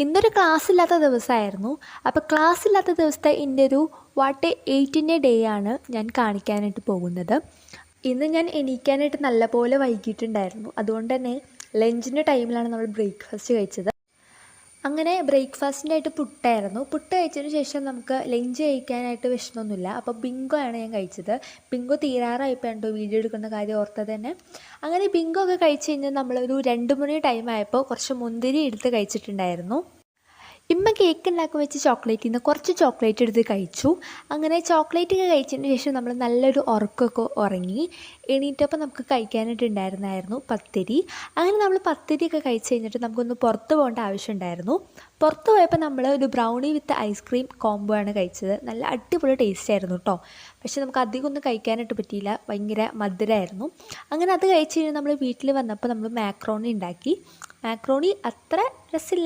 ഇന്നൊരു ക്ലാസ്സില്ലാത്ത ദിവസമായിരുന്നു. അപ്പോൾ ക്ലാസ്സില്ലാത്ത ദിവസത്തെ എൻ്റെ ഒരു വാട്ട് 8ൻ്റെ ഡേ ആണ് ഞാൻ കാണിക്കാനായിട്ട് പോകുന്നത്. ഇന്ന് ഞാൻ എണീക്കാനായിട്ട് നല്ലപോലെ വൈകിട്ടുണ്ടായിരുന്നു. അതുകൊണ്ട് തന്നെ ലഞ്ചിൻ്റെ ടൈമിലാണ് നമ്മൾ ബ്രേക്ക്ഫാസ്റ്റ് കഴിച്ചത്. അങ്ങനെ ബ്രേക്ക്ഫാസ്റ്റിൻ്റെ ആയിട്ട് പുട്ടായിരുന്നു. പുട്ട് കഴിച്ചതിന് ശേഷം നമുക്ക് ലഞ്ച് കഴിക്കാനായിട്ട് വിഷമമൊന്നുമില്ല. അപ്പോൾ ബിങ്കോ ആണ് ഞാൻ കഴിച്ചത്. ബിങ്കോ തീരാറായപ്പോൾ വീഡിയോ എടുക്കുന്ന കാര്യം ഓർത്തത് തന്നെ. അങ്ങനെ ബിങ്കോ ഒക്കെ കഴിച്ച് കഴിഞ്ഞാൽ നമ്മളൊരു 2 മണി ടൈം ആയപ്പോൾ കുറച്ച് മുന്തിരി എടുത്ത് കഴിച്ചിട്ടുണ്ടായിരുന്നു. ഇമ്മ കേക്ക് ഉണ്ടാക്കാൻ വെച്ച് ചോക്ലേറ്റിൽ നിന്ന് കുറച്ച് ചോക്ലേറ്റ് എടുത്ത് കഴിച്ചു. അങ്ങനെ ചോക്ലേറ്റ് ഒക്കെ കഴിച്ചതിന് ശേഷം നമ്മൾ നല്ലൊരു ഉറക്കമൊക്കെ ഉറങ്ങി. എണീറ്റപ്പോൾ നമുക്ക് കഴിക്കാനായിട്ടുണ്ടായിരുന്നു പത്തിരി. അങ്ങനെ നമ്മൾ പത്തിരിയൊക്കെ കഴിച്ച് കഴിഞ്ഞിട്ട് നമുക്കൊന്ന് പുറത്ത് പോകേണ്ട ആവശ്യമുണ്ടായിരുന്നു. പുറത്ത് പോയപ്പോൾ നമ്മൾ ഒരു ബ്രൗണി വിത്ത് ഐസ്ക്രീം കോംബോ ആണ് കഴിച്ചത്. നല്ല അടിപൊളി ടേസ്റ്റ് ആയിരുന്നു കേട്ടോ. പക്ഷേ നമുക്ക് അധികം ഒന്നും കഴിക്കാനായിട്ട് പറ്റിയില്ല, ഭയങ്കര മധുരമായിരുന്നു. അങ്ങനെ അത് കഴിച്ച് കഴിഞ്ഞാൽ നമ്മൾ വീട്ടിൽ വന്നപ്പോൾ നമ്മൾ മാക്രോണി ഉണ്ടാക്കി. മാക്രോണി അത്ര രസമില്ല.